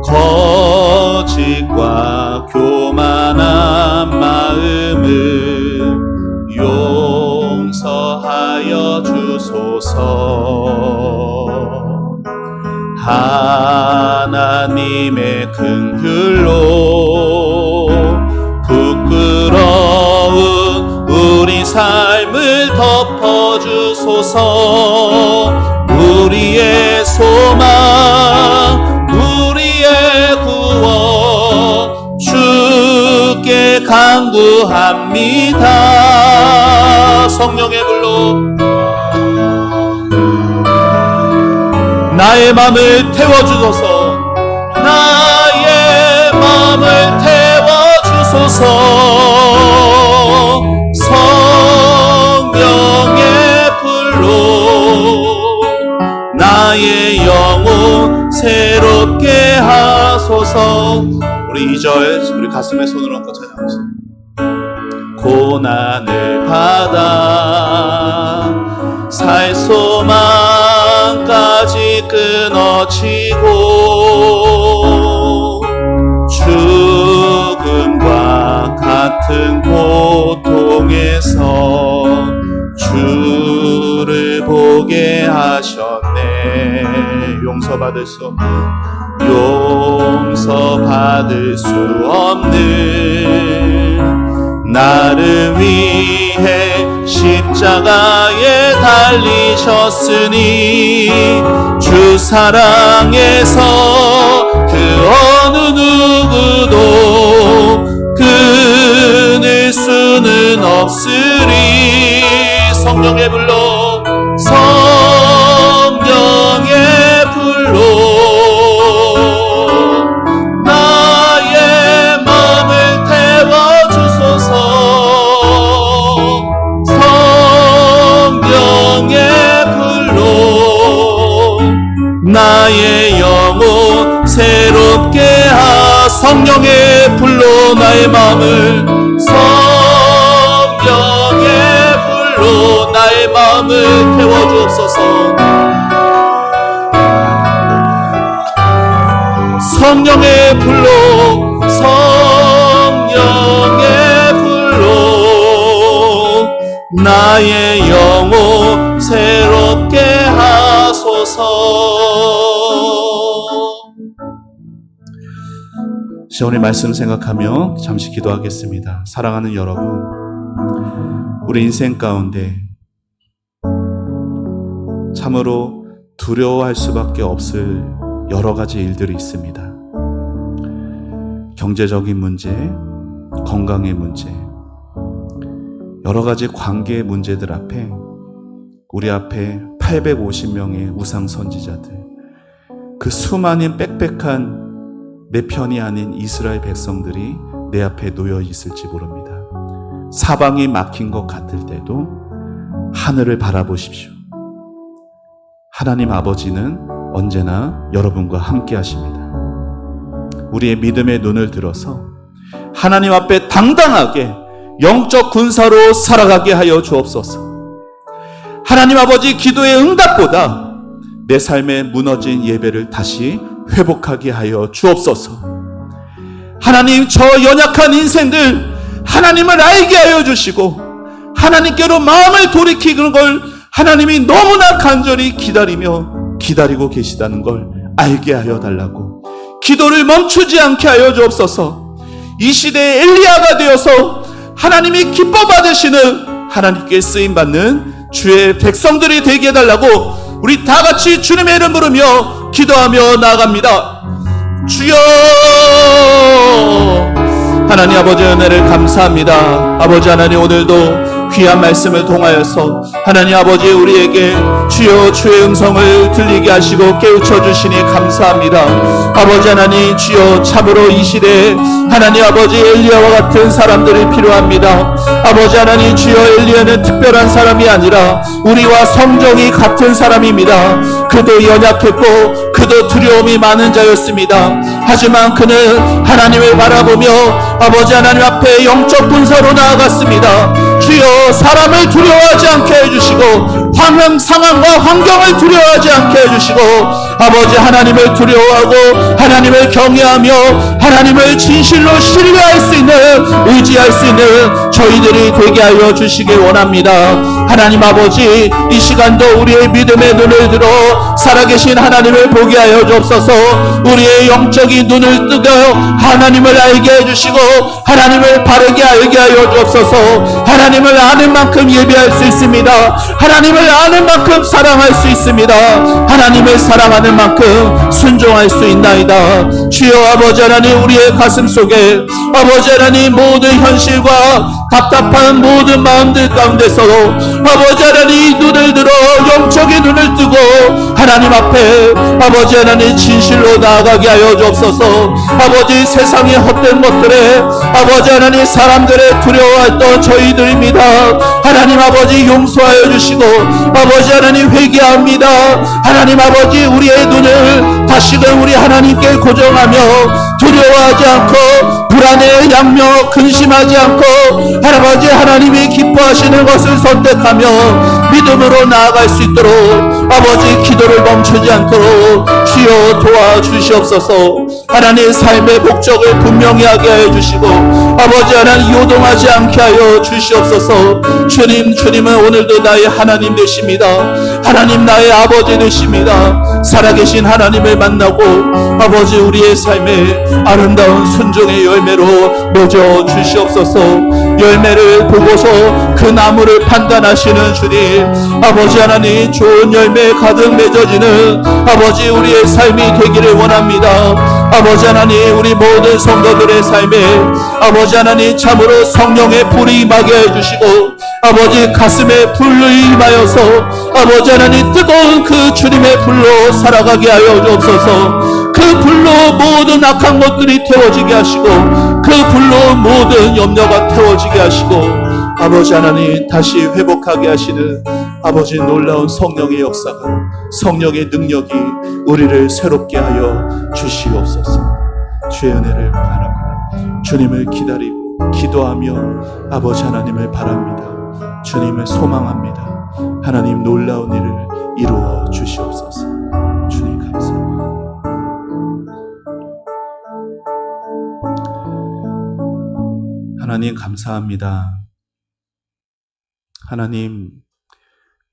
[SPEAKER 1] 거짓과 교만한 마음을 용서하여 주소서. 하나님의 긍휼로 부끄러운 우리 삶을 덮어주소서. 우리의 소망, 우리의 구원 주께 간구합니다. 성령의 불로 나의 마음을 태워주소서. 나의 마음을 태워주소서. 성령의 불로 나의 영혼 새롭게 하소서. 우리 2절 우리 가슴에 손을 얹고 찬양하시죠. 고난을 받아 살 소망까지 끊어지고 죽음과 같은 고통에서 주를 보게 하셨네. 용서받을 수 없는 나를 위해 십자가에 달리셨으니 주 사랑에서 그 어느 누구도 끊을 수는 없으리. 성령의 불로 성령의 불로 나의 마음을 태워주소서. 성령의 불로 나의 영혼 새롭게 하. 성령의 불로 나의 마음을, 성령의 불로 나의 마음을 태워주옵소서. 성령의 불로, 성령의 불로 나의 영혼 새롭게 하소서. 오늘 말씀 생각하며 잠시 기도하겠습니다. 사랑하는 여러분, 우리 인생 가운데 참으로 두려워할 수밖에 없을 여러 가지 일들이 있습니다. 경제적인 문제, 건강의 문제, 여러 가지 관계의 문제들 앞에 우리 앞에 850명의 우상 선지자들, 그 수많은 빽빽한 내 편이 아닌 이스라엘 백성들이 내 앞에 놓여 있을지 모릅니다. 사방이 막힌 것 같을 때도 하늘을 바라보십시오. 하나님 아버지는 언제나 여러분과 함께 하십니다. 우리의 믿음의 눈을 들어서 하나님 앞에 당당하게 영적 군사로 살아가게 하여 주옵소서. 하나님 아버지, 기도의 응답보다 내 삶에 무너진 예배를 다시 회복하게 하여 주옵소서. 하나님, 저 연약한 인생들 하나님을 알게 하여 주시고 하나님께로 마음을 돌이키는 걸 하나님이 너무나 간절히 기다리고 계시다는 걸 알게 하여 달라고, 기도를 멈추지 않게 하여 주옵소서. 이 시대에 엘리야가 되어서 하나님이 기뻐 받으시는, 하나님께 쓰임받는 주의 백성들이 되게 해달라고 우리 다 같이 주님의 이름 부르며 기도하며 나아갑니다. 주여, 하나님 아버지 은혜를 감사합니다. 아버지 하나님, 오늘도 귀한 말씀을 통하여서 하나님 아버지 우리에게 주여 주의 음성을 들리게 하시고 깨우쳐 주시니 감사합니다. 아버지 하나님, 주여 참으로 이 시대에 하나님 아버지 엘리야와 같은 사람들이 필요합니다. 아버지 하나님, 주여 엘리야는 특별한 사람이 아니라 우리와 성정이 같은 사람입니다. 그도 연약했고 그도 두려움이 많은 자였습니다. 하지만 그는 하나님을 바라보며 아버지 하나님 앞에 영적 군사로 나아갔습니다. 주여 사람을 두려워하지 않게 해주시고 상황과 환경을 두려워하지 않게 해주시고 아버지 하나님을 두려워하고 하나님을 경외하며 하나님을 진실로 신뢰할 수 있는 의지할 수 있는 저희들이 되게 하여 주시기 원합니다. 하나님 아버지 이 시간도 우리의 믿음의 눈을 들어 살아계신 하나님을 보게 하여 주옵소서. 우리의 영적인 눈을 뜨고 하나님을 알게 해주시고 하나님을 바르게 알게 하여 주옵소서. 하나님을 아는 만큼 예배할 수 있습니다. 하나님을 아는 만큼 사랑할 수 있습니다. 하나님을 사랑하는 만큼 순종할 수 있나이다. 주여 아버지 하나님 우리의 가슴 속에 아버지 하나님 모든 현실과 답답한 모든 마음들 가운데서도 아버지 하나님 눈을 들어 영적인 눈을 뜨고 하나님 앞에 아버지 하나님 진실로 나아가게 하여 주옵소서. 아버지 세상의 헛된 것들에 아버지 하나님 사람들의 두려워했던 저희들입니다. 하나님 아버지 용서하여 주시고 아버지 하나님 회개합니다. 하나님 아버지 우리의 눈을 다시금 우리 하나님께 고정하며 두려워하지 않고 불안에 양며 근심하지 않고 아버지 하나님이 기뻐하시는 것을 선택하며 믿음으로 나아갈 수 있도록 아버지 기도를 멈추지 않도록 주여 도와주시옵소서. 하나님의 삶의 목적을 분명히 하게 해주시고 아버지 하나님 요동하지 않게 하여 주시옵소서. 주님은 오늘도 나의 하나님 되십니다. 하나님 나의 아버지 되십니다. 살아계신 하나님을 만나고 아버지 우리의 삶에 아름다운 순종의 열매로 맺어 주시옵소서. 열매를 보고서 그 나무를 판단하시는 주님 아버지 하나님 좋은 열매 가득 맺어지는 아버지 우리의 삶이 되기를 원합니다. 아버지 하나님 우리 모든 성도들의 삶에 아버지 하나님 참으로 성령의 불이 임하게 해주시고 아버지 가슴에 불을 임하여서 아버지 하나님 뜨거운 그 주님의 불로 살아가게 하여 주옵소서. 그 불로 모든 악한 것들이 태워지게 하시고 그 불로 모든 염려가 태워지게 하시고 아버지 하나님 다시 회복하게 하시는 아버지 놀라운 성령의 역사가 성령의 능력이 우리를 새롭게 하여 주시옵소서. 주의 은혜를 바랍니다. 주님을 기다리고 기도하며 아버지 하나님을 바랍니다. 주님을 소망합니다. 하나님 놀라운 일을 이루어 주시옵소서. 주님 감사합니다. 하나님 감사합니다. 하나님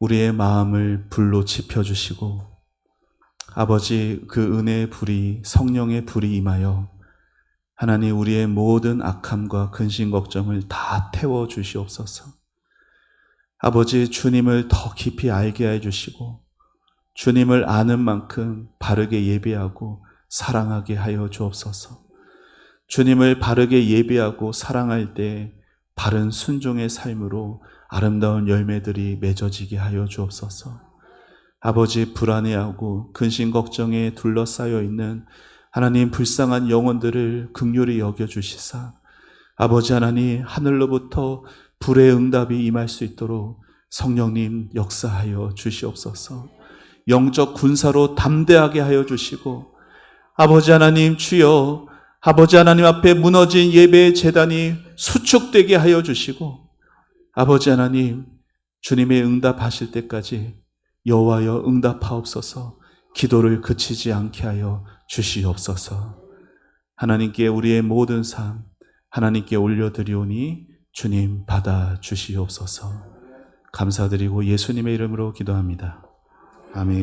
[SPEAKER 1] 우리의 마음을 불로 지펴주시고 아버지 그 은혜의 불이 성령의 불이 임하여 하나님 우리의 모든 악함과 근심 걱정을 다 태워주시옵소서. 아버지 주님을 더 깊이 알게 해주시고 주님을 아는 만큼 바르게 예배하고 사랑하게 하여 주옵소서. 주님을 바르게 예배하고 사랑할 때 바른 순종의 삶으로 아름다운 열매들이 맺어지게 하여 주옵소서. 아버지 불안해하고 근심 걱정에 둘러싸여 있는 하나님 불쌍한 영혼들을 긍휼히 여겨주시사 아버지 하나님 하늘로부터 불의 응답이 임할 수 있도록 성령님 역사하여 주시옵소서. 영적 군사로 담대하게 하여 주시고 아버지 하나님 주여 아버지 하나님 앞에 무너진 예배의 제단이 수축되게 하여 주시고 아버지 하나님 주님의 응답하실 때까지 여호와여 응답하옵소서. 기도를 그치지 않게 하여 주시옵소서. 하나님께 우리의 모든 삶 하나님께 올려드리오니 주님 받아 주시옵소서. 감사드리고 예수님의 이름으로 기도합니다. 아멘.